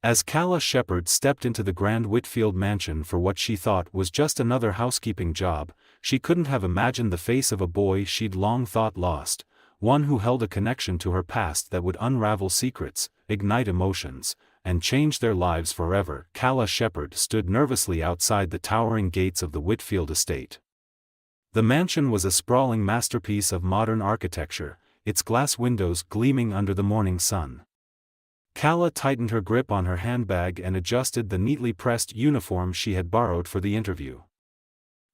As Calla Shepherd stepped into the grand Whitfield mansion for what she thought was just another housekeeping job, she couldn't have imagined the face of a boy she'd long thought lost, one who held a connection to her past that would unravel secrets, ignite emotions, and change their lives forever. Calla Shepherd stood nervously outside the towering gates of the Whitfield estate. The mansion was a sprawling masterpiece of modern architecture, its glass windows gleaming under the morning sun. Calla tightened her grip on her handbag and adjusted the neatly pressed uniform she had borrowed for the interview.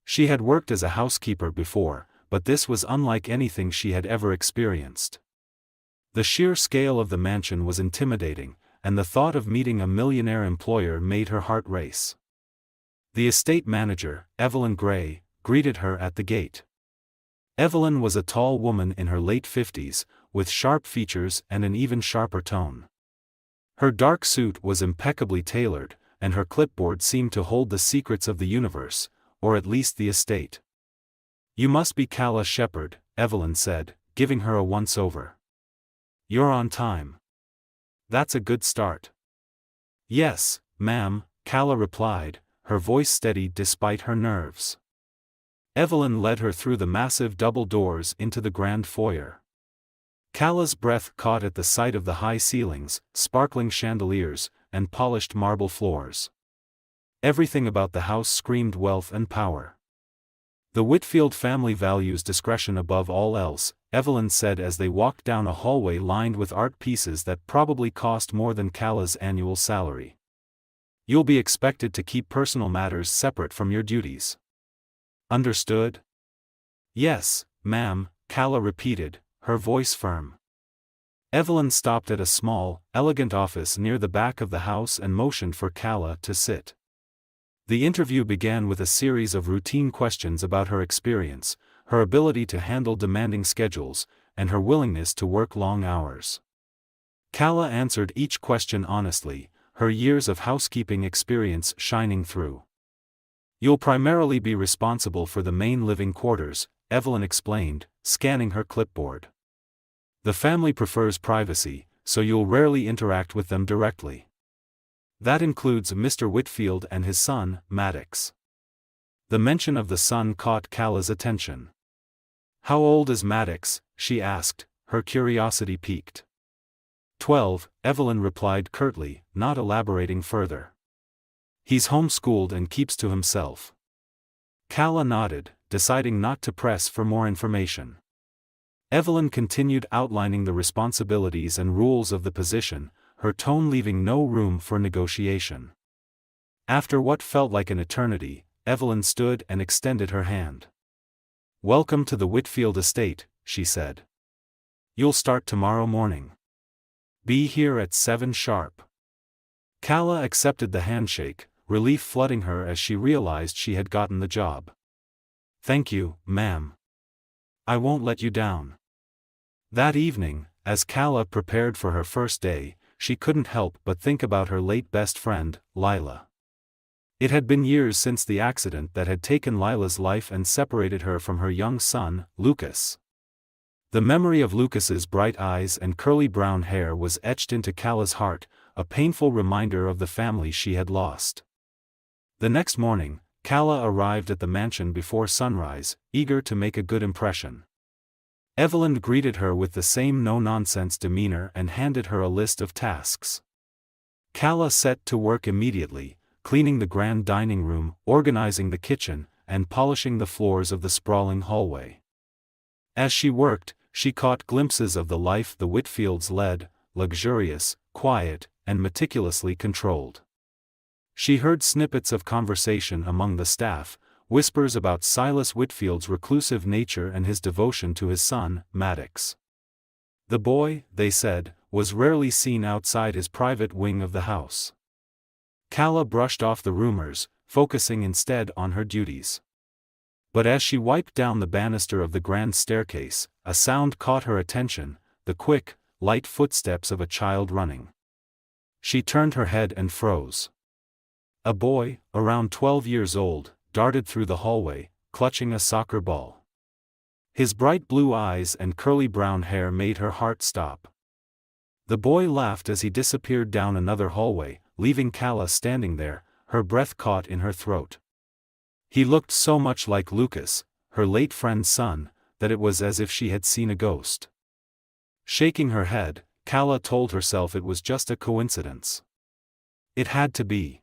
She had worked as a housekeeper before, but this was unlike anything she had ever experienced. The sheer scale of the mansion was intimidating, and the thought of meeting a millionaire employer made her heart race. The estate manager, Evelyn Gray, greeted her at the gate. Evelyn was a tall woman in her late 50s, with sharp features and an even sharper tone. Her dark suit was impeccably tailored, and her clipboard seemed to hold the secrets of the universe, or at least the estate. "You must be Calla Shepherd," Evelyn said, giving her a once-over. "You're on time. That's a good start." "Yes, ma'am," Calla replied, her voice steady despite her nerves. Evelyn led her through the massive double doors into the grand foyer. Calla's breath caught at the sight of the high ceilings, sparkling chandeliers, and polished marble floors. Everything about the house screamed wealth and power. "The Whitfield family values discretion above all else," Evelyn said as they walked down a hallway lined with art pieces that probably cost more than Calla's annual salary. "You'll be expected to keep personal matters separate from your duties. Understood?" "Yes, ma'am," Calla repeated, her voice firm. Evelyn stopped at a small, elegant office near the back of the house and motioned for Calla to sit. The interview began with a series of routine questions about her experience, her ability to handle demanding schedules, and her willingness to work long hours. Calla answered each question honestly, her years of housekeeping experience shining through. "You'll primarily be responsible for the main living quarters," Evelyn explained, scanning her clipboard. "The family prefers privacy, so you'll rarely interact with them directly. That includes Mr. Whitfield and his son, Maddox." The mention of the son caught Calla's attention. "How old is Maddox?" she asked, her curiosity piqued. 12, Evelyn replied curtly, not elaborating further. "He's homeschooled and keeps to himself." Calla nodded, deciding not to press for more information. Evelyn continued outlining the responsibilities and rules of the position, her tone leaving no room for negotiation. After what felt like an eternity, Evelyn stood and extended her hand. "Welcome to the Whitfield estate," she said. "You'll start tomorrow morning. Be here at 7 sharp." Calla accepted the handshake, relief flooding her as she realized she had gotten the job. "Thank you, ma'am. I won't let you down." That evening, as Calla prepared for her first day, she couldn't help but think about her late best friend, Lila. It had been years since the accident that had taken Lila's life and separated her from her young son, Lucas. The memory of Lucas's bright eyes and curly brown hair was etched into Calla's heart, a painful reminder of the family she had lost. The next morning, Calla arrived at the mansion before sunrise, eager to make a good impression. Evelyn greeted her with the same no-nonsense demeanor and handed her a list of tasks. Calla set to work immediately, cleaning the grand dining room, organizing the kitchen, and polishing the floors of the sprawling hallway. As she worked, she caught glimpses of the life the Whitfields led, luxurious, quiet, and meticulously controlled. She heard snippets of conversation among the staff, whispers about Silas Whitfield's reclusive nature and his devotion to his son, Maddox. The boy, they said, was rarely seen outside his private wing of the house. Calla brushed off the rumors, focusing instead on her duties. But as she wiped down the banister of the grand staircase, a sound caught her attention, the quick, light footsteps of a child running. She turned her head and froze. A boy, around 12 years old, darted through the hallway, clutching a soccer ball. His bright blue eyes and curly brown hair made her heart stop. The boy laughed as he disappeared down another hallway, leaving Calla standing there, her breath caught in her throat. He looked so much like Lucas, her late friend's son, that it was as if she had seen a ghost. Shaking her head, Calla told herself it was just a coincidence. It had to be.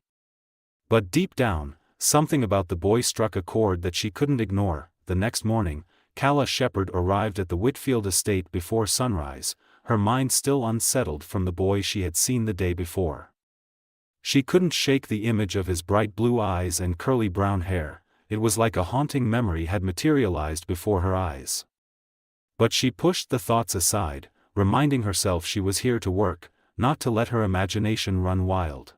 But deep down, something about the boy struck a chord that she couldn't ignore. The next morning, Calla Shepherd arrived at the Whitfield estate before sunrise, her mind still unsettled from the boy she had seen the day before. She couldn't shake the image of his bright blue eyes and curly brown hair. It was like a haunting memory had materialized before her eyes. But she pushed the thoughts aside, reminding herself she was here to work, not to let her imagination run wild.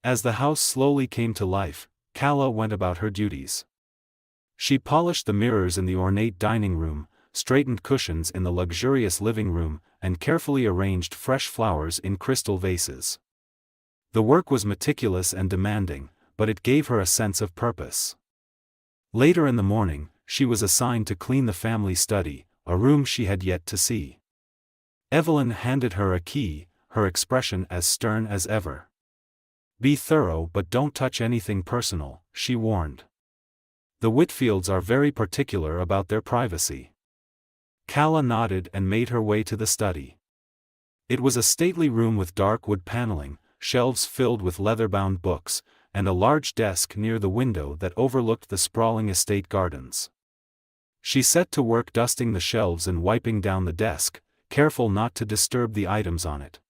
As the house slowly came to life, Calla went about her duties. She polished the mirrors in the ornate dining room, straightened cushions in the luxurious living room, and carefully arranged fresh flowers in crystal vases. The work was meticulous and demanding, but it gave her a sense of purpose. Later in the morning, she was assigned to clean the family study, a room she had yet to see. Evelyn handed her a key, her expression as stern as ever. "Be thorough but don't touch anything personal," she warned. "The Whitfields are very particular about their privacy." Calla nodded and made her way to the study. It was a stately room with dark wood paneling, shelves filled with leather-bound books, and a large desk near the window that overlooked the sprawling estate gardens. She set to work dusting the shelves and wiping down the desk, careful not to disturb the items on it.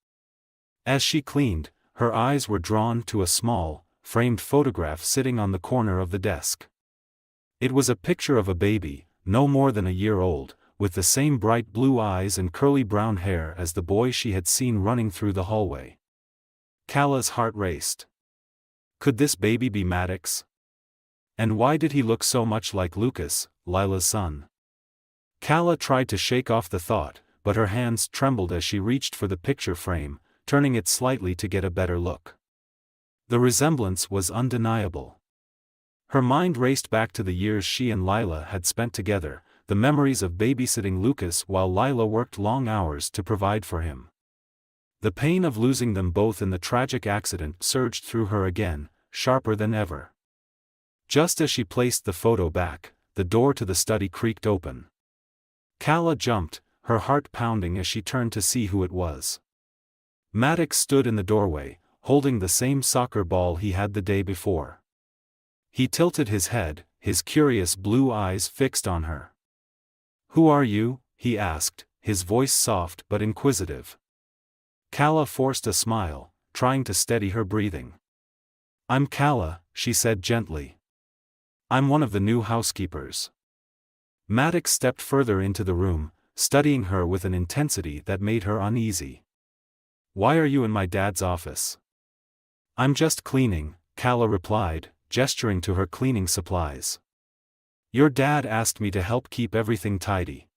As she cleaned, her eyes were drawn to a small, framed photograph sitting on the corner of the desk. It was a picture of a baby, no more than a year old, with the same bright blue eyes and curly brown hair as the boy she had seen running through the hallway. Calla's heart raced. Could this baby be Maddox? And why did he look so much like Lucas, Lila's son? Calla tried to shake off the thought, but her hands trembled as she reached for the picture frame, turning it slightly to get a better look. The resemblance was undeniable. Her mind raced back to the years she and Lila had spent together, the memories of babysitting Lucas while Lila worked long hours to provide for him. The pain of losing them both in the tragic accident surged through her again, sharper than ever. Just as she placed the photo back, the door to the study creaked open. Calla jumped, her heart pounding as she turned to see who it was. Maddox stood in the doorway, holding the same soccer ball he had the day before. He tilted his head, his curious blue eyes fixed on her. "Who are you?" he asked, his voice soft but inquisitive. Calla forced a smile, trying to steady her breathing. "I'm Calla," she said gently. "I'm one of the new housekeepers." Maddox stepped further into the room, studying her with an intensity that made her uneasy. "Why are you in my dad's office?" "I'm just cleaning," Calla replied, gesturing to her cleaning supplies. "Your dad asked me to help keep everything tidy."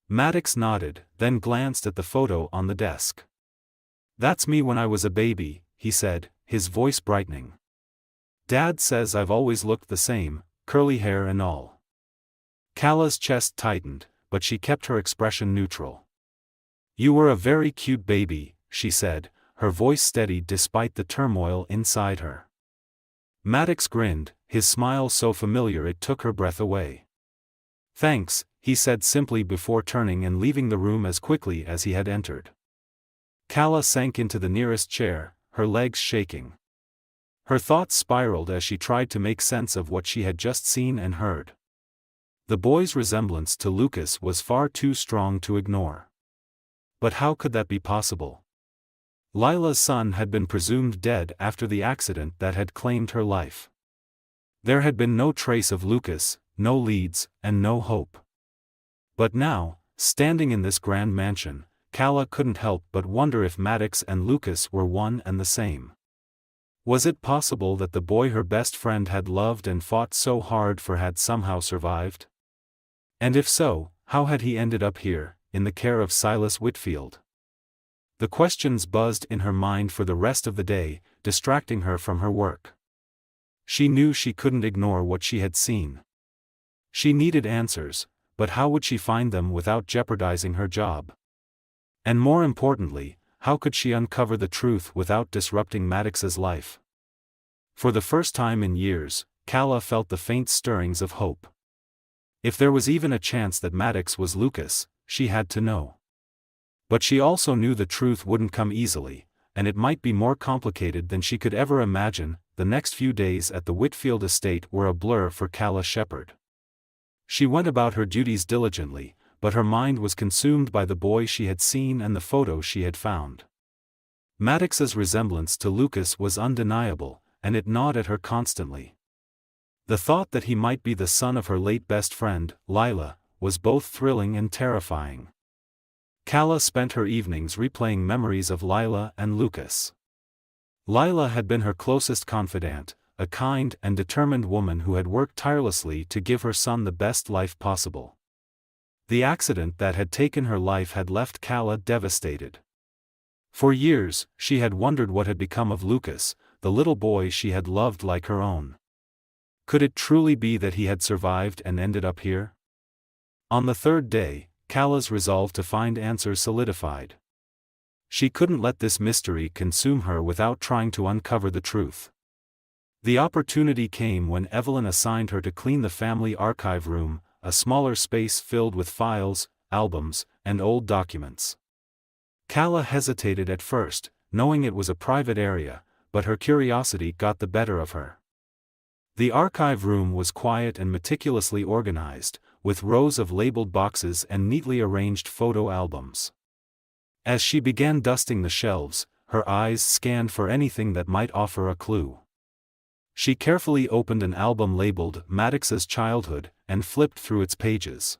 Maddox nodded, then glanced at the photo on the desk. "That's me when I was a baby," he said, his voice brightening. "Dad says I've always looked the same, curly hair and all." Calla's chest tightened, but she kept her expression neutral. "You were a very cute baby," she said, her voice steady despite the turmoil inside her. Maddox grinned, his smile so familiar it took her breath away. "Thanks," he said simply before turning and leaving the room as quickly as he had entered. Calla sank into the nearest chair, her legs shaking. Her thoughts spiraled as she tried to make sense of what she had just seen and heard. The boy's resemblance to Lucas was far too strong to ignore. But how could that be possible? Lila's son had been presumed dead after the accident that had claimed her life. There had been no trace of Lucas, no leads, and no hope. But now, standing in this grand mansion, Calla couldn't help but wonder if Maddox and Lucas were one and the same. Was it possible that the boy her best friend had loved and fought so hard for had somehow survived? And if so, how had he ended up here, in the care of Silas Whitfield? The questions buzzed in her mind for the rest of the day, distracting her from her work. She knew she couldn't ignore what she had seen. She needed answers, but how would she find them without jeopardizing her job? And more importantly, how could she uncover the truth without disrupting Maddox's life? For the first time in years, Calla felt the faint stirrings of hope. If there was even a chance that Maddox was Lucas, she had to know. But she also knew the truth wouldn't come easily, and it might be more complicated than she could ever imagine. The next few days at the Whitfield estate were a blur for Calla Shepherd. She went about her duties diligently, but her mind was consumed by the boy she had seen and the photo she had found. Maddox's resemblance to Lucas was undeniable, and it gnawed at her constantly. The thought that he might be the son of her late best friend, Lila, was both thrilling and terrifying. Calla spent her evenings replaying memories of Lila and Lucas. Lila had been her closest confidant, a kind and determined woman who had worked tirelessly to give her son the best life possible. The accident that had taken her life had left Calla devastated. For years, she had wondered what had become of Lucas, the little boy she had loved like her own. Could it truly be that he had survived and ended up here? On the third day, Calla's resolve to find answers solidified. She couldn't let this mystery consume her without trying to uncover the truth. The opportunity came when Evelyn assigned her to clean the family archive room, a smaller space filled with files, albums, and old documents. Calla hesitated at first, knowing it was a private area, but her curiosity got the better of her. The archive room was quiet and meticulously organized, with rows of labeled boxes and neatly arranged photo albums. As she began dusting the shelves, her eyes scanned for anything that might offer a clue. She carefully opened an album labeled Maddox's Childhood, and flipped through its pages.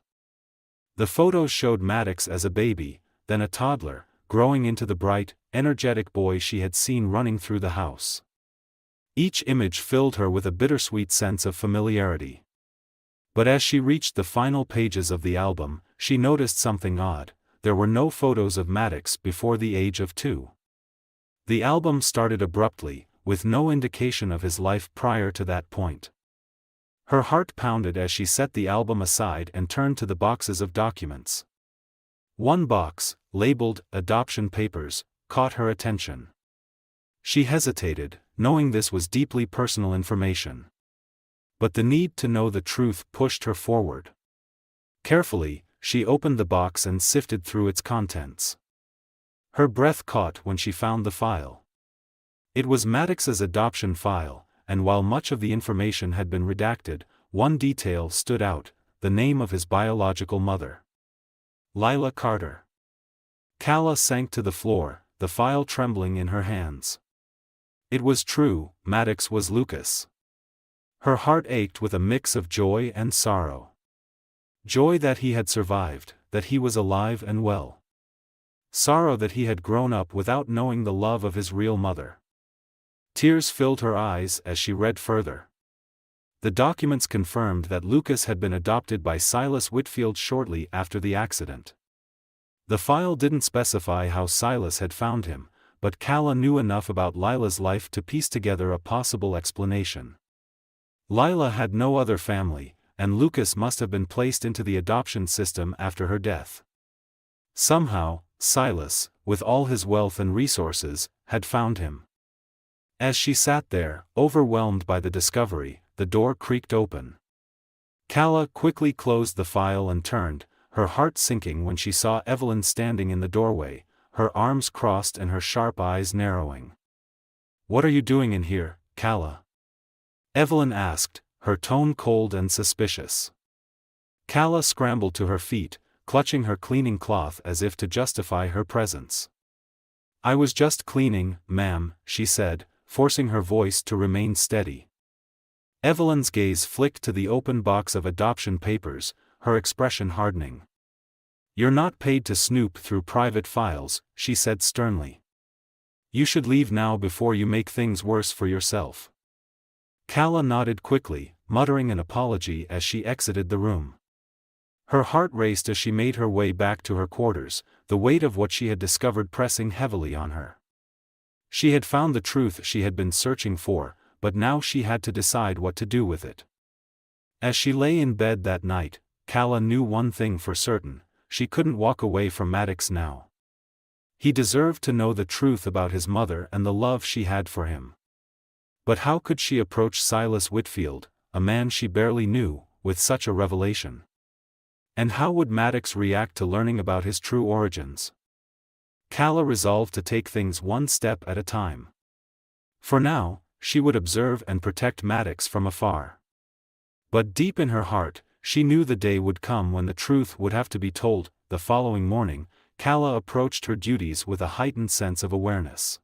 The photos showed Maddox as a baby, then a toddler, growing into the bright, energetic boy she had seen running through the house. Each image filled her with a bittersweet sense of familiarity. But as she reached the final pages of the album, she noticed something odd. There were no photos of Maddox before the age of 2. The album started abruptly, with no indication of his life prior to that point. Her heart pounded as she set the album aside and turned to the boxes of documents. One box, labeled Adoption Papers, caught her attention. She hesitated, knowing this was deeply personal information. But the need to know the truth pushed her forward. Carefully, she opened the box and sifted through its contents. Her breath caught when she found the file. It was Maddox's adoption file, and while much of the information had been redacted, one detail stood out: the name of his biological mother. Lila Carter. Calla sank to the floor, the file trembling in her hands. It was true, Maddox was Lucas. Her heart ached with a mix of joy and sorrow. Joy that he had survived, that he was alive and well. Sorrow that he had grown up without knowing the love of his real mother. Tears filled her eyes as she read further. The documents confirmed that Lucas had been adopted by Silas Whitfield shortly after the accident. The file didn't specify how Silas had found him, but Calla knew enough about Lila's life to piece together a possible explanation. Lila had no other family, and Lucas must have been placed into the adoption system after her death. Somehow, Silas, with all his wealth and resources, had found him. As she sat there, overwhelmed by the discovery, the door creaked open. Calla quickly closed the file and turned, her heart sinking when she saw Evelyn standing in the doorway, her arms crossed and her sharp eyes narrowing. "What are you doing in here, Calla?" Evelyn asked, her tone cold and suspicious. Calla scrambled to her feet, clutching her cleaning cloth as if to justify her presence. "I was just cleaning, ma'am," she said, forcing her voice to remain steady. Evelyn's gaze flicked to the open box of adoption papers, her expression hardening. "You're not paid to snoop through private files," she said sternly. "You should leave now before you make things worse for yourself." Calla nodded quickly, muttering an apology as she exited the room. Her heart raced as she made her way back to her quarters, the weight of what she had discovered pressing heavily on her. She had found the truth she had been searching for, but now she had to decide what to do with it. As she lay in bed that night, Calla knew one thing for certain: she couldn't walk away from Maddox now. He deserved to know the truth about his mother and the love she had for him. But how could she approach Silas Whitfield, a man she barely knew, with such a revelation? And how would Maddox react to learning about his true origins? Calla resolved to take things one step at a time. For now, she would observe and protect Maddox from afar. But deep in her heart, she knew the day would come when the truth would have to be told. The following morning, Calla approached her duties with a heightened sense of awareness.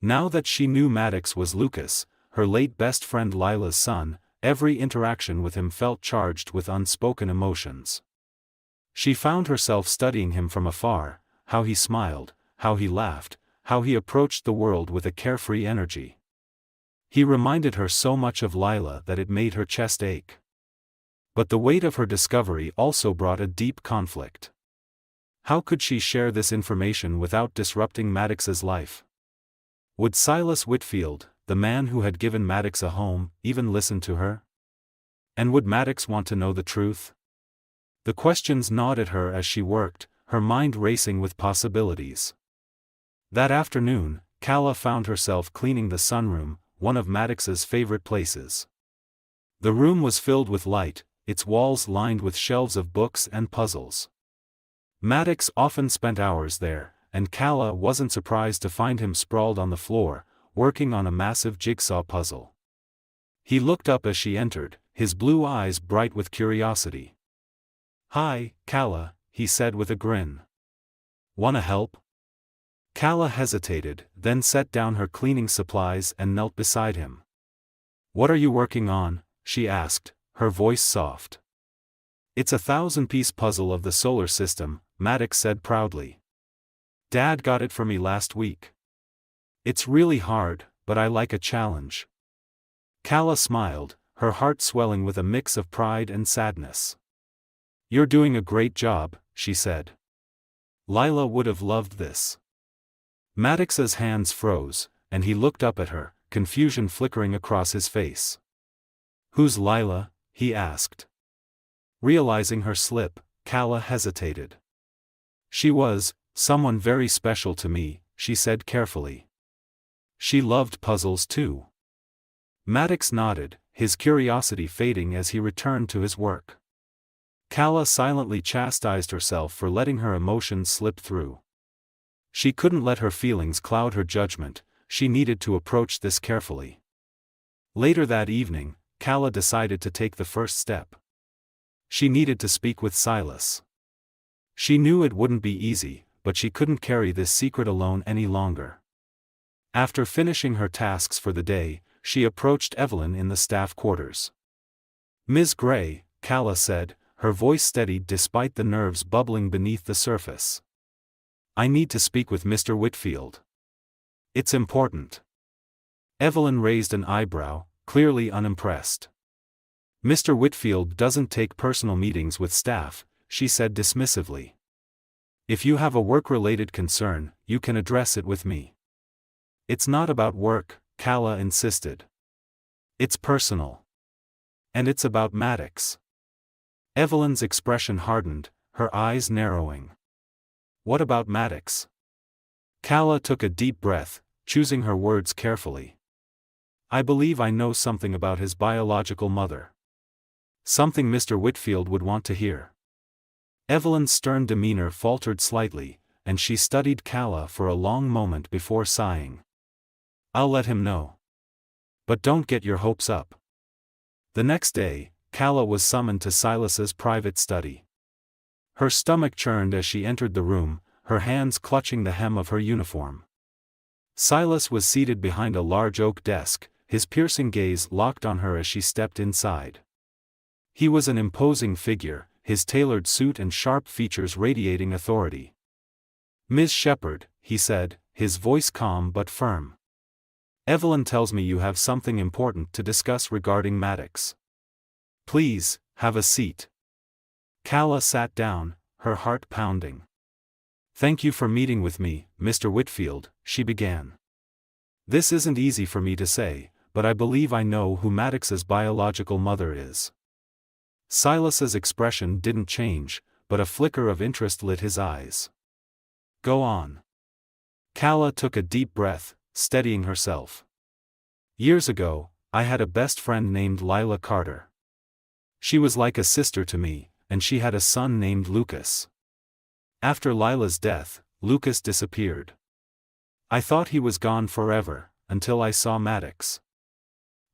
Now that she knew Maddox was Lucas, her late best friend Lila's son, every interaction with him felt charged with unspoken emotions. She found herself studying him from afar, how he smiled, how he laughed, how he approached the world with a carefree energy. He reminded her so much of Lila that it made her chest ache. But the weight of her discovery also brought a deep conflict. How could she share this information without disrupting Maddox's life? Would Silas Whitfield, the man who had given Maddox a home, even listen to her? And would Maddox want to know the truth? The questions gnawed at her as she worked, her mind racing with possibilities. That afternoon, Calla found herself cleaning the sunroom, one of Maddox's favorite places. The room was filled with light, its walls lined with shelves of books and puzzles. Maddox often spent hours there, and Calla wasn't surprised to find him sprawled on the floor, working on a massive jigsaw puzzle. He looked up as she entered, his blue eyes bright with curiosity. "Hi, Calla," he said with a grin. "Wanna help?" Calla hesitated, then set down her cleaning supplies and knelt beside him. "What are you working on?" she asked, her voice soft. "It's a 1,000-piece puzzle of the solar system," Maddox said proudly. "Dad got it for me last week. It's really hard, but I like a challenge." Calla smiled, her heart swelling with a mix of pride and sadness. "You're doing a great job," she said. "Lila would have loved this." Maddox's hands froze, and he looked up at her, confusion flickering across his face. "Who's Lila?" he asked. Realizing her slip, Calla hesitated. "She was someone very special to me," she said carefully. "She loved puzzles too." Maddox nodded, his curiosity fading as he returned to his work. Calla silently chastised herself for letting her emotions slip through. She couldn't let her feelings cloud her judgment, she needed to approach this carefully. Later that evening, Calla decided to take the first step. She needed to speak with Silas. She knew it wouldn't be easy, but she couldn't carry this secret alone any longer. After finishing her tasks for the day, she approached Evelyn in the staff quarters. "Ms. Gray," Calla said, her voice steadied despite the nerves bubbling beneath the surface. "I need to speak with Mr. Whitfield. It's important." Evelyn raised an eyebrow, clearly unimpressed. "Mr. Whitfield doesn't take personal meetings with staff," she said dismissively. "If you have a work-related concern, you can address it with me." "It's not about work," Calla insisted. "It's personal. And it's about Maddox." Evelyn's expression hardened, her eyes narrowing. "What about Maddox?" Calla took a deep breath, choosing her words carefully. "I believe I know something about his biological mother. Something Mr. Whitfield would want to hear." Evelyn's stern demeanor faltered slightly, and she studied Calla for a long moment before sighing. "I'll let him know. But don't get your hopes up." The next day, Calla was summoned to Silas's private study. Her stomach churned as she entered the room, her hands clutching the hem of her uniform. Silas was seated behind a large oak desk, his piercing gaze locked on her as she stepped inside. He was an imposing figure, his tailored suit and sharp features radiating authority. "Ms. Shepherd," he said, his voice calm but firm. "Evelyn tells me you have something important to discuss regarding Maddox. Please, have a seat." Calla sat down, her heart pounding. "Thank you for meeting with me, Mr. Whitfield," she began. "This isn't easy for me to say, but I believe I know who Maddox's biological mother is." Silas's expression didn't change, but a flicker of interest lit his eyes. "Go on." Calla took a deep breath, steadying herself. Years ago, I had a best friend named Lila Carter. She was like a sister to me, and she had a son named Lucas. After Lila's death, Lucas disappeared. I thought he was gone forever, until I saw Maddox.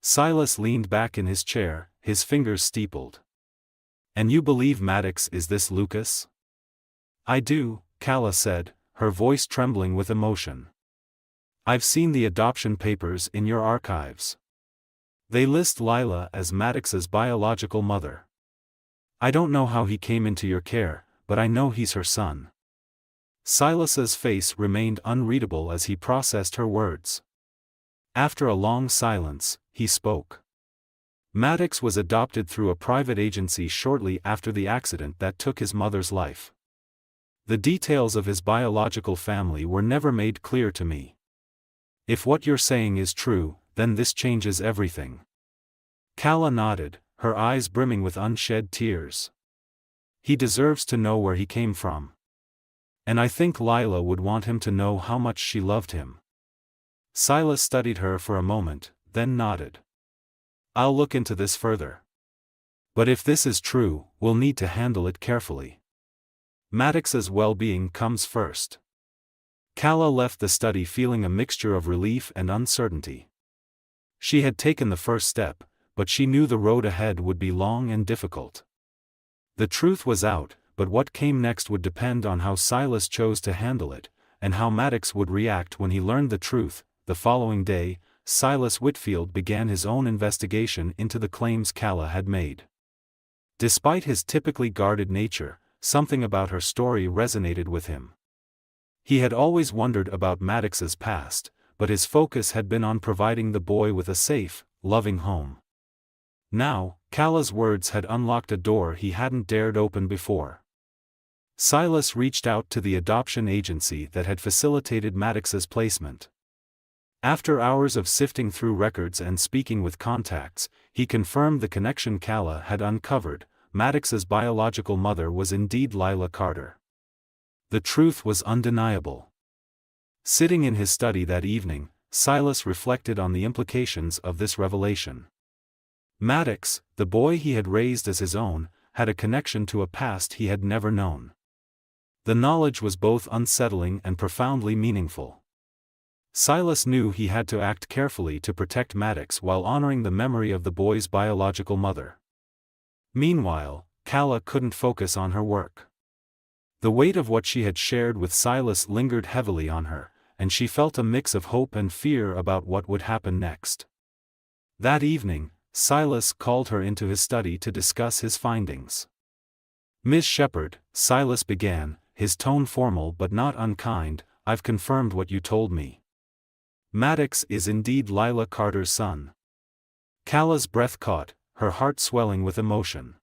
Silas leaned back in his chair, his fingers steepled. And you believe Maddox is this Lucas? I do, Calla said, her voice trembling with emotion. I've seen the adoption papers in your archives. They list Lila as Maddox's biological mother. I don't know how he came into your care, but I know he's her son. Silas's face remained unreadable as he processed her words. After a long silence, he spoke. Maddox was adopted through a private agency shortly after the accident that took his mother's life. The details of his biological family were never made clear to me. If what you're saying is true, then this changes everything. Calla nodded, her eyes brimming with unshed tears. He deserves to know where he came from. And I think Lila would want him to know how much she loved him. Silas studied her for a moment, then nodded. I'll look into this further. But if this is true, we'll need to handle it carefully. Maddox's well-being comes first. Calla left the study feeling a mixture of relief and uncertainty. She had taken the first step, but she knew the road ahead would be long and difficult. The truth was out, but what came next would depend on how Silas chose to handle it, and how Maddox would react when he learned the truth. The following day, Silas Whitfield began his own investigation into the claims Calla had made. Despite his typically guarded nature, something about her story resonated with him. He had always wondered about Maddox's past, but his focus had been on providing the boy with a safe, loving home. Now, Calla's words had unlocked a door he hadn't dared open before. Silas reached out to the adoption agency that had facilitated Maddox's placement. After hours of sifting through records and speaking with contacts, he confirmed the connection Calla had uncovered. Maddox's biological mother was indeed Lila Carter. The truth was undeniable. Sitting in his study that evening, Silas reflected on the implications of this revelation. Maddox, the boy he had raised as his own, had a connection to a past he had never known. The knowledge was both unsettling and profoundly meaningful. Silas knew he had to act carefully to protect Maddox while honoring the memory of the boy's biological mother. Meanwhile, Calla couldn't focus on her work. The weight of what she had shared with Silas lingered heavily on her, and she felt a mix of hope and fear about what would happen next. That evening, Silas called her into his study to discuss his findings. "Miss Shepherd," Silas began, his tone formal but not unkind, "I've confirmed what you told me. Maddox is indeed Lila Carter's son." Calla's breath caught, her heart swelling with emotion.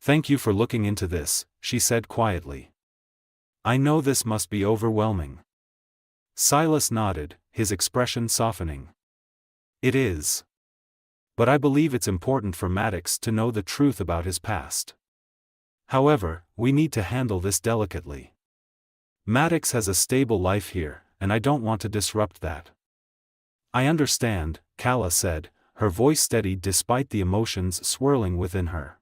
"Thank you for looking into this," she said quietly. "I know this must be overwhelming." Silas nodded, his expression softening. "It is. But I believe it's important for Maddox to know the truth about his past. However, we need to handle this delicately. Maddox has a stable life here, and I don't want to disrupt that." "I understand," Calla said, her voice steady despite the emotions swirling within her.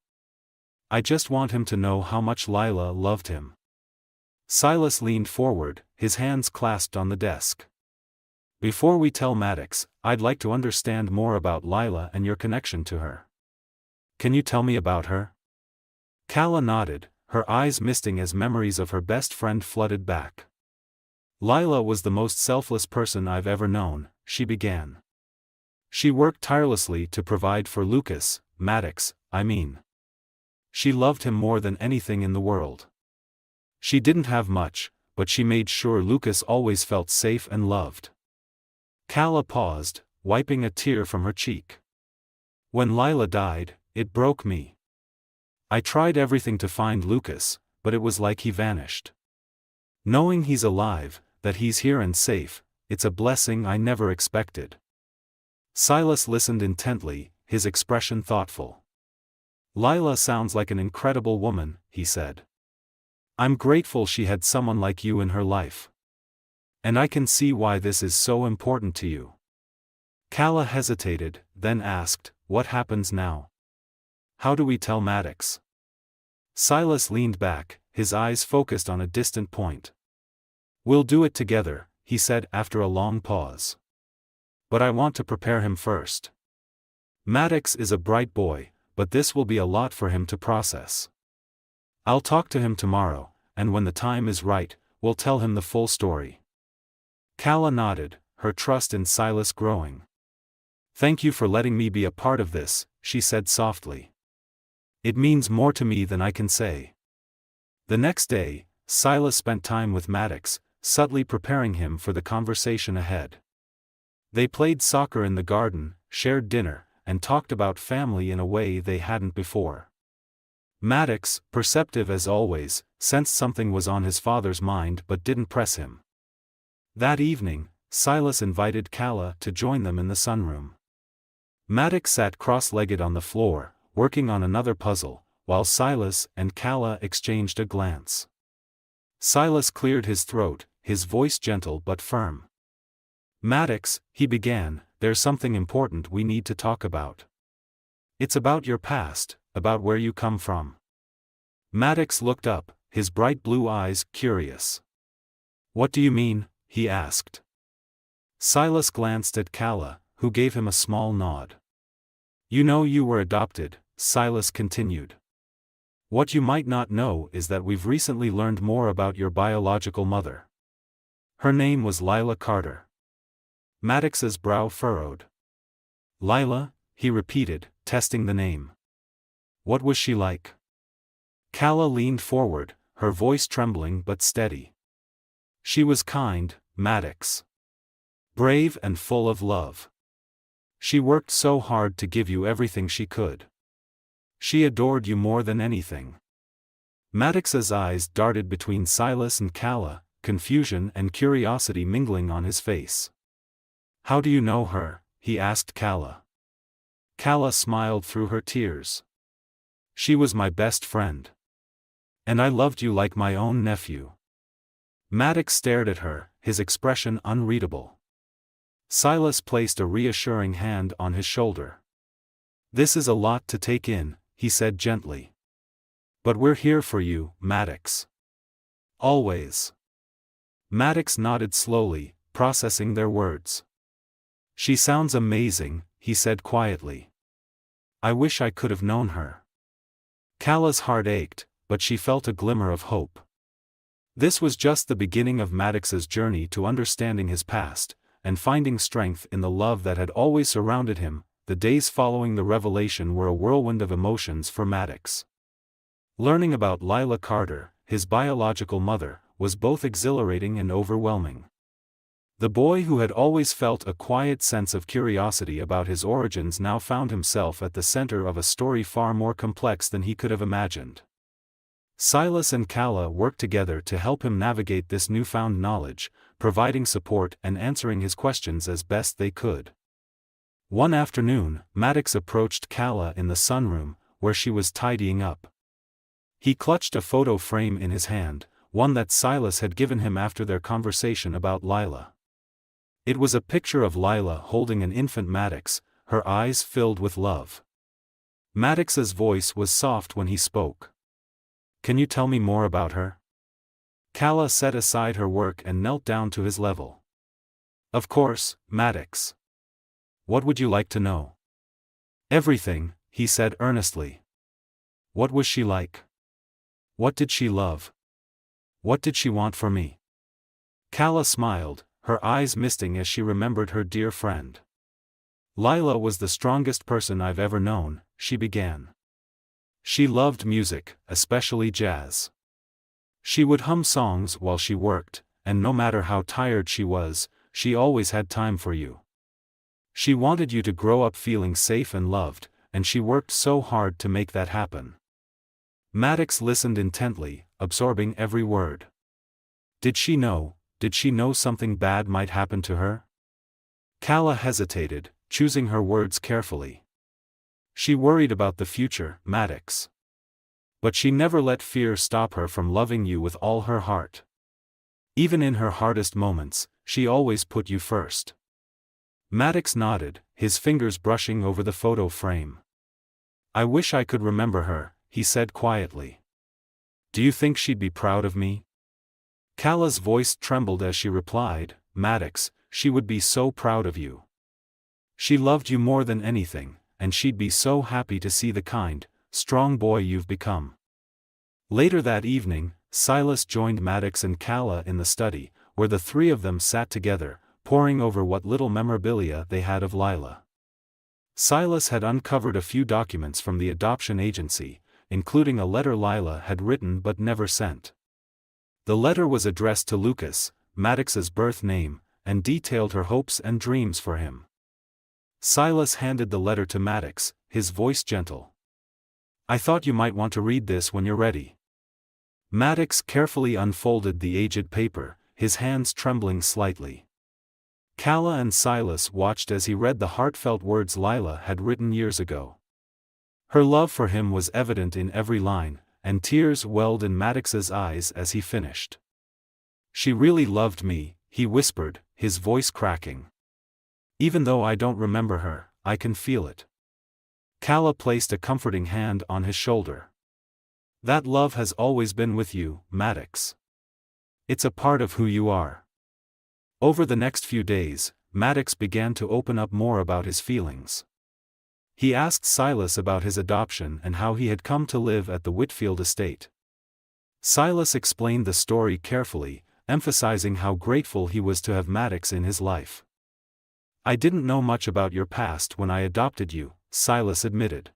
"I just want him to know how much Lila loved him." Silas leaned forward, his hands clasped on the desk. "Before we tell Maddox, I'd like to understand more about Lila and your connection to her. Can you tell me about her?" Calla nodded, her eyes misting as memories of her best friend flooded back. "Lila was the most selfless person I've ever known," she began. "She worked tirelessly to provide for Lucas, Maddox, I mean. She loved him more than anything in the world. She didn't have much, but she made sure Lucas always felt safe and loved." Calla paused, wiping a tear from her cheek. "When Lila died, it broke me. I tried everything to find Lucas, but it was like he vanished. Knowing he's alive, that he's here and safe, it's a blessing I never expected." Silas listened intently, his expression thoughtful. "Lila sounds like an incredible woman," he said. "I'm grateful she had someone like you in her life. And I can see why this is so important to you. Calla hesitated, then asked, what happens now? How do we tell Maddox? Silas leaned back, his eyes focused on a distant point. We'll do it together, he said after a long pause. But I want to prepare him first. Maddox is a bright boy, but this will be a lot for him to process. I'll talk to him tomorrow, and when the time is right, we'll tell him the full story. Calla nodded, her trust in Silas growing. Thank you for letting me be a part of this, she said softly. It means more to me than I can say. The next day, Silas spent time with Maddox, subtly preparing him for the conversation ahead. They played soccer in the garden, shared dinner, and talked about family in a way they hadn't before. Maddox, perceptive as always, sensed something was on his father's mind but didn't press him. That evening, Silas invited Calla to join them in the sunroom. Maddox sat cross-legged on the floor, working on another puzzle, while Silas and Calla exchanged a glance. Silas cleared his throat, his voice gentle but firm. Maddox, he began, there's something important we need to talk about. It's about your past, about where you come from. Maddox looked up, his bright blue eyes curious. What do you mean? He asked. Silas glanced at Calla, who gave him a small nod. You know you were adopted, Silas continued. What you might not know is that we've recently learned more about your biological mother. Her name was Lila Carter. Maddox's brow furrowed. Lila, he repeated, testing the name. What was she like? Calla leaned forward, her voice trembling but steady. She was kind, Maddox. Brave and full of love. She worked so hard to give you everything she could. She adored you more than anything. Maddox's eyes darted between Silas and Calla, confusion and curiosity mingling on his face. How do you know her? He asked Calla. Calla smiled through her tears. She was my best friend. And I loved you like my own nephew. Maddox stared at her, his expression unreadable. Silas placed a reassuring hand on his shoulder. This is a lot to take in, he said gently. But we're here for you, Maddox. Always. Maddox nodded slowly, processing their words. She sounds amazing, he said quietly. I wish I could have known her. Calla's heart ached, but she felt a glimmer of hope. This was just the beginning of Maddox's journey to understanding his past, and finding strength in the love that had always surrounded him. The days following the revelation were a whirlwind of emotions for Maddox. Learning about Lila Carter, his biological mother, was both exhilarating and overwhelming. The boy who had always felt a quiet sense of curiosity about his origins now found himself at the center of a story far more complex than he could have imagined. Silas and Calla worked together to help him navigate this newfound knowledge, providing support and answering his questions as best they could. One afternoon, Maddox approached Calla in the sunroom, where she was tidying up. He clutched a photo frame in his hand, one that Silas had given him after their conversation about Lila. It was a picture of Lila holding an infant Maddox, her eyes filled with love. Maddox's voice was soft when he spoke. Can you tell me more about her? Calla set aside her work and knelt down to his level. Of course, Maddox. What would you like to know? Everything, he said earnestly. What was she like? What did she love? What did she want from me? Calla smiled, her eyes misting as she remembered her dear friend. Lila was the strongest person I've ever known, she began. She loved music, especially jazz. She would hum songs while she worked, and no matter how tired she was, she always had time for you. She wanted you to grow up feeling safe and loved, and she worked so hard to make that happen. Maddox listened intently, absorbing every word. Did she know something bad might happen to her? Calla hesitated, choosing her words carefully. She worried about the future, Maddox. But she never let fear stop her from loving you with all her heart. Even in her hardest moments, she always put you first. Maddox nodded, his fingers brushing over the photo frame. I wish I could remember her, he said quietly. Do you think she'd be proud of me? Cala's voice trembled as she replied, Maddox, she would be so proud of you. She loved you more than anything, and she'd be so happy to see the kind, strong boy you've become. Later that evening, Silas joined Maddox and Cala in the study, where the three of them sat together, poring over what little memorabilia they had of Lila. Silas had uncovered a few documents from the adoption agency, including a letter Lila had written but never sent. The letter was addressed to Lucas, Maddox's birth name, and detailed her hopes and dreams for him. Silas handed the letter to Maddox, his voice gentle. I thought you might want to read this when you're ready. Maddox carefully unfolded the aged paper, his hands trembling slightly. Cala and Silas watched as he read the heartfelt words Lila had written years ago. Her love for him was evident in every line, and tears welled in Maddox's eyes as he finished. She really loved me, he whispered, his voice cracking. Even though I don't remember her, I can feel it. Cala placed a comforting hand on his shoulder. That love has always been with you, Maddox. It's a part of who you are. Over the next few days, Maddox began to open up more about his feelings. He asked Silas about his adoption and how he had come to live at the Whitfield estate. Silas explained the story carefully, emphasizing how grateful he was to have Maddox in his life. I didn't know much about your past when I adopted you, Silas admitted.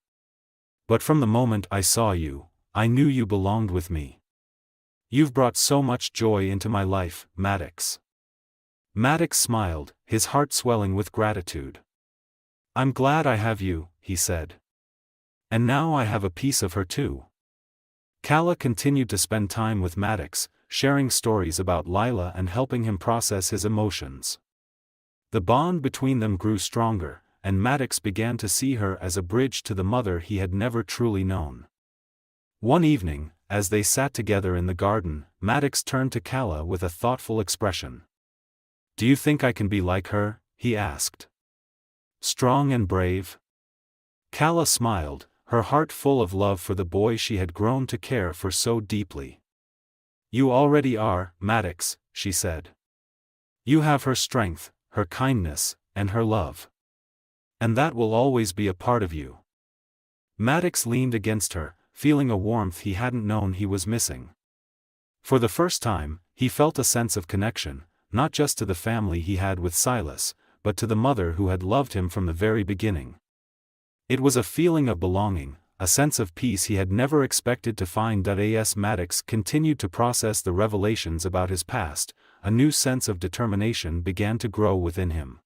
But from the moment I saw you, I knew you belonged with me. You've brought so much joy into my life, Maddox. Maddox smiled, his heart swelling with gratitude. I'm glad I have you, he said. And now I have a piece of her too. Cala continued to spend time with Maddox, sharing stories about Lila and helping him process his emotions. The bond between them grew stronger, and Maddox began to see her as a bridge to the mother he had never truly known. One evening, as they sat together in the garden, Maddox turned to Cala with a thoughtful expression. Do you think I can be like her? He asked. Strong and brave? Cala smiled, her heart full of love for the boy she had grown to care for so deeply. You already are, Maddox, she said. You have her strength, her kindness, and her love. And that will always be a part of you. Maddox leaned against her, feeling a warmth he hadn't known he was missing. For the first time, he felt a sense of connection, not just to the family he had with Silas, but to the mother who had loved him from the very beginning. It was a feeling of belonging, a sense of peace he had never expected to find. As Maddox continued to process the revelations about his past, a new sense of determination began to grow within him.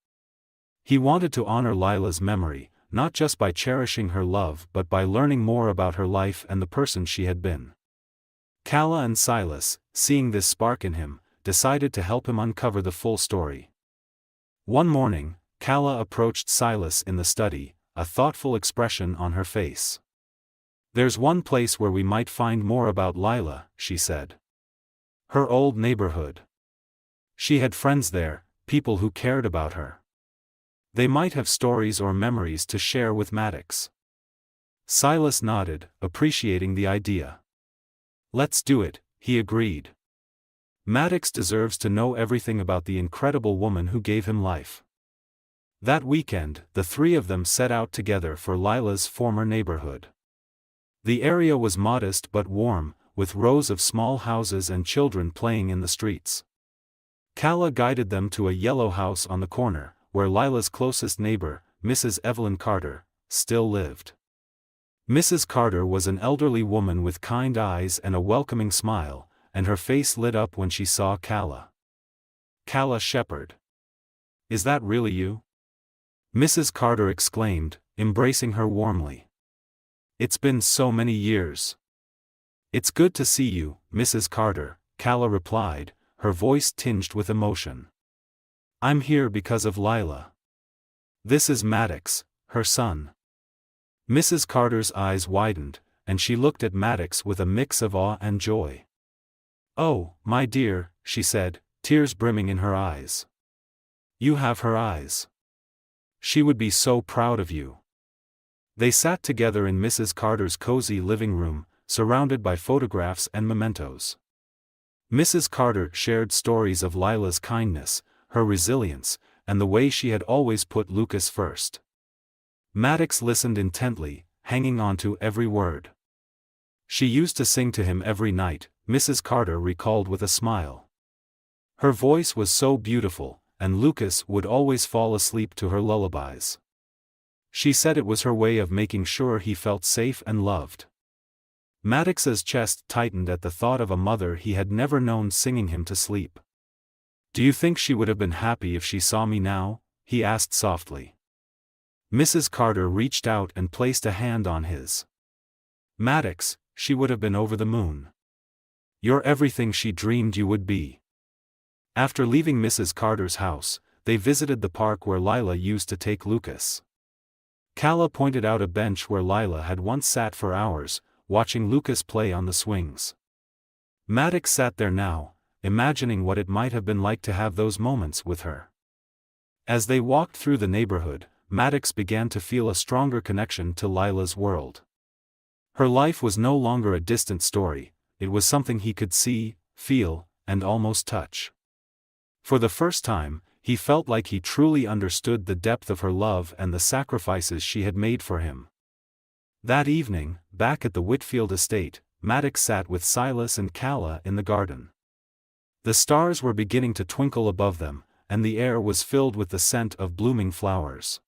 He wanted to honor Lila's memory, not just by cherishing her love but by learning more about her life and the person she had been. Cala and Silas, seeing this spark in him, decided to help him uncover the full story. One morning, Cala approached Silas in the study, a thoughtful expression on her face. There's one place where we might find more about Lila, she said. Her old neighborhood. She had friends there, people who cared about her. They might have stories or memories to share with Maddox. Silas nodded, appreciating the idea. Let's do it, he agreed. Maddox deserves to know everything about the incredible woman who gave him life. That weekend, the three of them set out together for Lila's former neighborhood. The area was modest but warm, with rows of small houses and children playing in the streets. Cala guided them to a yellow house on the corner, where Lila's closest neighbor, Mrs. Evelyn Carter, still lived. Mrs. Carter was an elderly woman with kind eyes and a welcoming smile, and her face lit up when she saw Cala. Cala Shepherd. Is that really you? Mrs. Carter exclaimed, embracing her warmly. It's been so many years. It's good to see you, Mrs. Carter, Cala replied, her voice tinged with emotion. I'm here because of Lila. This is Maddox, her son. Mrs. Carter's eyes widened, and she looked at Maddox with a mix of awe and joy. Oh, my dear, she said, tears brimming in her eyes. You have her eyes. She would be so proud of you. They sat together in Mrs. Carter's cozy living room, surrounded by photographs and mementos. Mrs. Carter shared stories of Lila's kindness, her resilience, and the way she had always put Lucas first. Maddox listened intently, hanging on to every word. She used to sing to him every night, Mrs. Carter recalled with a smile. Her voice was so beautiful, and Lucas would always fall asleep to her lullabies. She said it was her way of making sure he felt safe and loved. Maddox's chest tightened at the thought of a mother he had never known singing him to sleep. Do you think she would have been happy if she saw me now? He asked softly. Mrs. Carter reached out and placed a hand on his. Maddox, she would have been over the moon. You're everything she dreamed you would be. After leaving Mrs. Carter's house, they visited the park where Lila used to take Lucas. Calla pointed out a bench where Lila had once sat for hours, watching Lucas play on the swings. Maddox sat there now, imagining what it might have been like to have those moments with her. As they walked through the neighborhood, Maddox began to feel a stronger connection to Lila's world. Her life was no longer a distant story, it was something he could see, feel, and almost touch. For the first time, he felt like he truly understood the depth of her love and the sacrifices she had made for him. That evening, back at the Whitfield estate, Maddox sat with Silas and Calla in the garden. The stars were beginning to twinkle above them, and the air was filled with the scent of blooming flowers.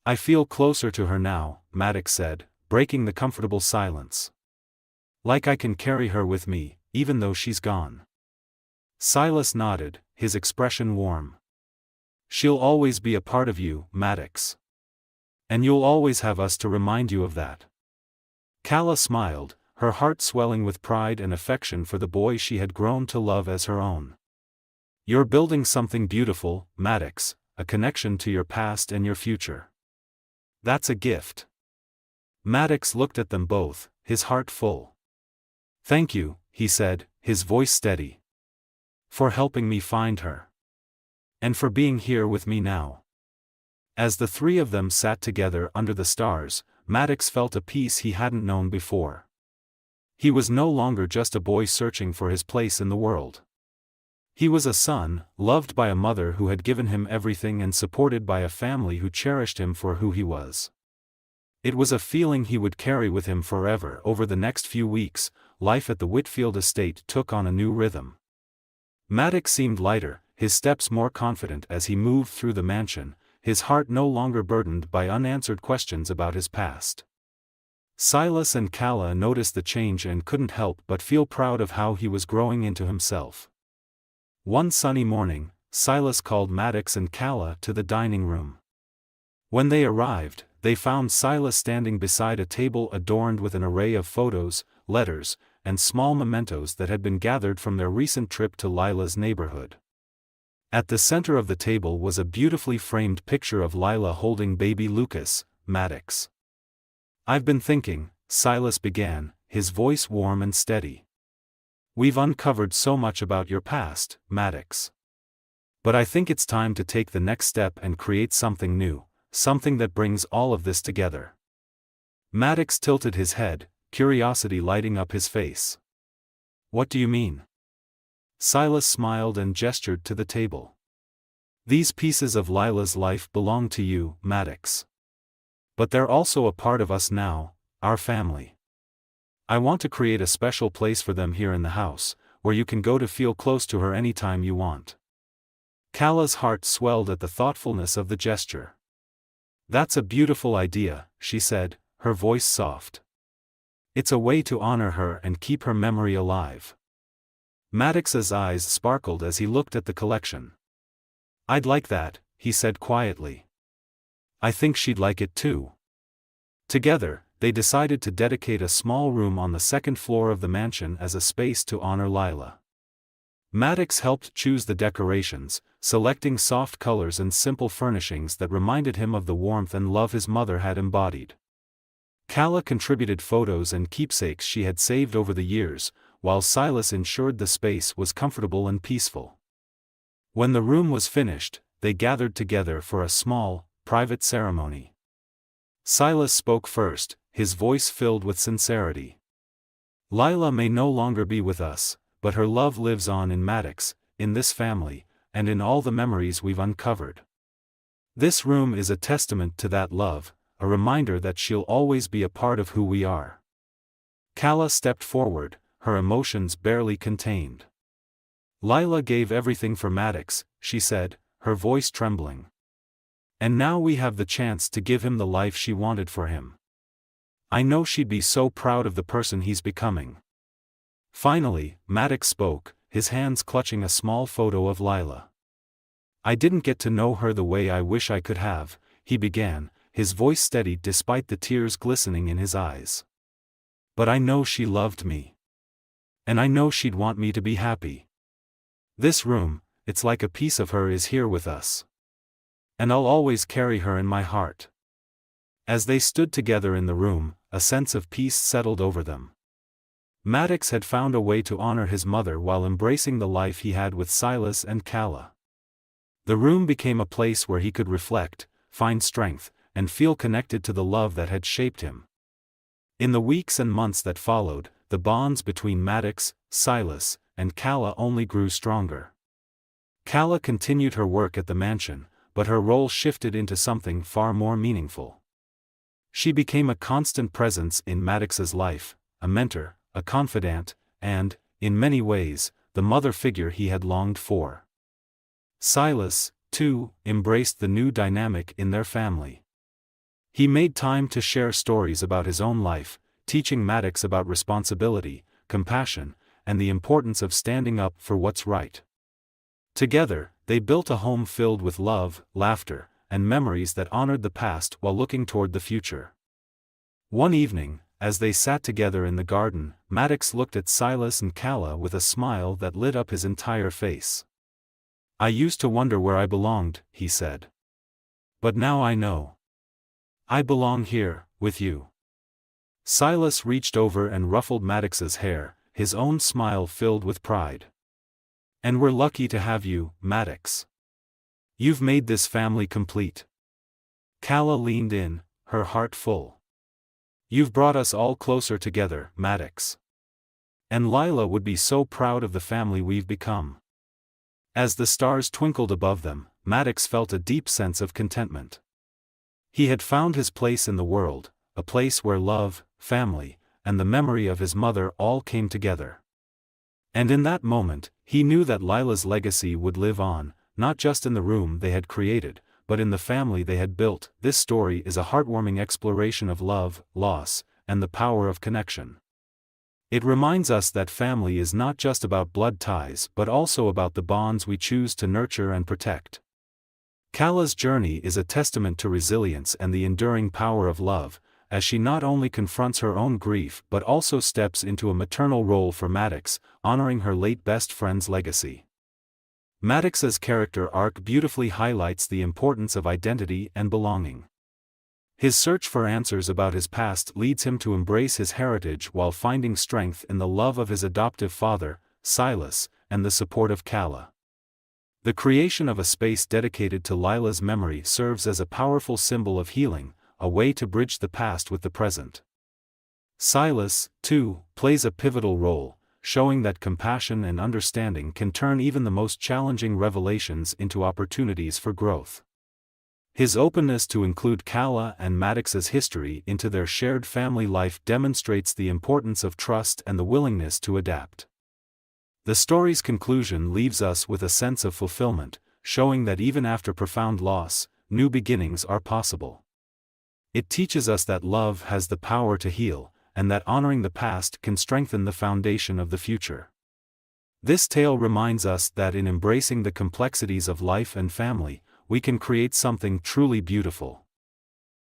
I feel closer to her now, Maddox said, breaking the comfortable silence. Like I can carry her with me, even though she's gone. Silas nodded, his expression warm. She'll always be a part of you, Maddox. And you'll always have us to remind you of that. Calla smiled, her heart swelling with pride and affection for the boy she had grown to love as her own. You're building something beautiful, Maddox, a connection to your past and your future. That's a gift. Maddox looked at them both, his heart full. Thank you, he said, his voice steady. For helping me find her. And for being here with me now. As the three of them sat together under the stars, Maddox felt a peace he hadn't known before. He was no longer just a boy searching for his place in the world. He was a son, loved by a mother who had given him everything and supported by a family who cherished him for who he was. It was a feeling he would carry with him forever. Over the next few weeks, life at the Whitfield estate took on a new rhythm. Maddox seemed lighter, his steps more confident as he moved through the mansion, his heart no longer burdened by unanswered questions about his past. Silas and Calla noticed the change and couldn't help but feel proud of how he was growing into himself. One sunny morning, Silas called Maddox and Calla to the dining room. When they arrived, they found Silas standing beside a table adorned with an array of photos, letters, and small mementos that had been gathered from their recent trip to Lila's neighborhood. At the center of the table was a beautifully framed picture of Lila holding baby Lucas, Maddox. I've been thinking, Silas began, his voice warm and steady. We've uncovered so much about your past, Maddox. But I think it's time to take the next step and create something new, something that brings all of this together. Maddox tilted his head, curiosity lighting up his face. What do you mean? Silas smiled and gestured to the table. These pieces of Lila's life belong to you, Maddox. But they're also a part of us now, our family. I want to create a special place for them here in the house, where you can go to feel close to her anytime you want. Calla's heart swelled at the thoughtfulness of the gesture. That's a beautiful idea, she said, her voice soft. It's a way to honor her and keep her memory alive. Maddox's eyes sparkled as he looked at the collection. I'd like that, he said quietly. I think she'd like it too. Together, they decided to dedicate a small room on the second floor of the mansion as a space to honor Lila. Maddox helped choose the decorations, selecting soft colors and simple furnishings that reminded him of the warmth and love his mother had embodied. Calla contributed photos and keepsakes she had saved over the years, while Silas ensured the space was comfortable and peaceful. When the room was finished, they gathered together for a small, private ceremony. Silas spoke first, his voice filled with sincerity. "Lila may no longer be with us, but her love lives on in Maddox, in this family, and in all the memories we've uncovered. This room is a testament to that love, a reminder that she'll always be a part of who we are." Calla stepped forward, her emotions barely contained. "Lila gave everything for Maddox," she said, her voice trembling. "And now we have the chance to give him the life she wanted for him. I know she'd be so proud of the person he's becoming." Finally, Maddox spoke, his hands clutching a small photo of Lila. "I didn't get to know her the way I wish I could have," he began, his voice steady despite the tears glistening in his eyes. "But I know she loved me. And I know she'd want me to be happy. This room, it's like a piece of her is here with us. And I'll always carry her in my heart." As they stood together in the room, a sense of peace settled over them. Maddox had found a way to honor his mother while embracing the life he had with Silas and Calla. The room became a place where he could reflect, find strength, and feel connected to the love that had shaped him. In the weeks and months that followed, the bonds between Maddox, Silas, and Calla only grew stronger. Calla continued her work at the mansion, but her role shifted into something far more meaningful. She became a constant presence in Maddox's life, a mentor, a confidant, and, in many ways, the mother figure he had longed for. Silas, too, embraced the new dynamic in their family. He made time to share stories about his own life, teaching Maddox about responsibility, compassion, and the importance of standing up for what's right. Together, they built a home filled with love, laughter, and memories that honored the past while looking toward the future. One evening, as they sat together in the garden, Maddox looked at Silas and Calla with a smile that lit up his entire face. "I used to wonder where I belonged," he said. "But now I know. I belong here, with you." Silas reached over and ruffled Maddox's hair, his own smile filled with pride. "And we're lucky to have you, Maddox. You've made this family complete." Calla leaned in, her heart full. "You've brought us all closer together, Maddox. And Lila would be so proud of the family we've become." As the stars twinkled above them, Maddox felt a deep sense of contentment. He had found his place in the world, a place where love, family, and the memory of his mother all came together. And in that moment, he knew that Lila's legacy would live on, not just in the room they had created, but in the family they had built. This story is a heartwarming exploration of love, loss, and the power of connection. It reminds us that family is not just about blood ties but also about the bonds we choose to nurture and protect. Calla's journey is a testament to resilience and the enduring power of love, as she not only confronts her own grief but also steps into a maternal role for Maddox, honoring her late best friend's legacy. Maddox's character arc beautifully highlights the importance of identity and belonging. His search for answers about his past leads him to embrace his heritage while finding strength in the love of his adoptive father, Silas, and the support of Calla. The creation of a space dedicated to Lila's memory serves as a powerful symbol of healing, a way to bridge the past with the present. Silas, too, plays a pivotal role, showing that compassion and understanding can turn even the most challenging revelations into opportunities for growth. His openness to include Calla and Maddox's history into their shared family life demonstrates the importance of trust and the willingness to adapt. The story's conclusion leaves us with a sense of fulfillment, showing that even after profound loss, new beginnings are possible. It teaches us that love has the power to heal, and that honoring the past can strengthen the foundation of the future. This tale reminds us that in embracing the complexities of life and family, we can create something truly beautiful.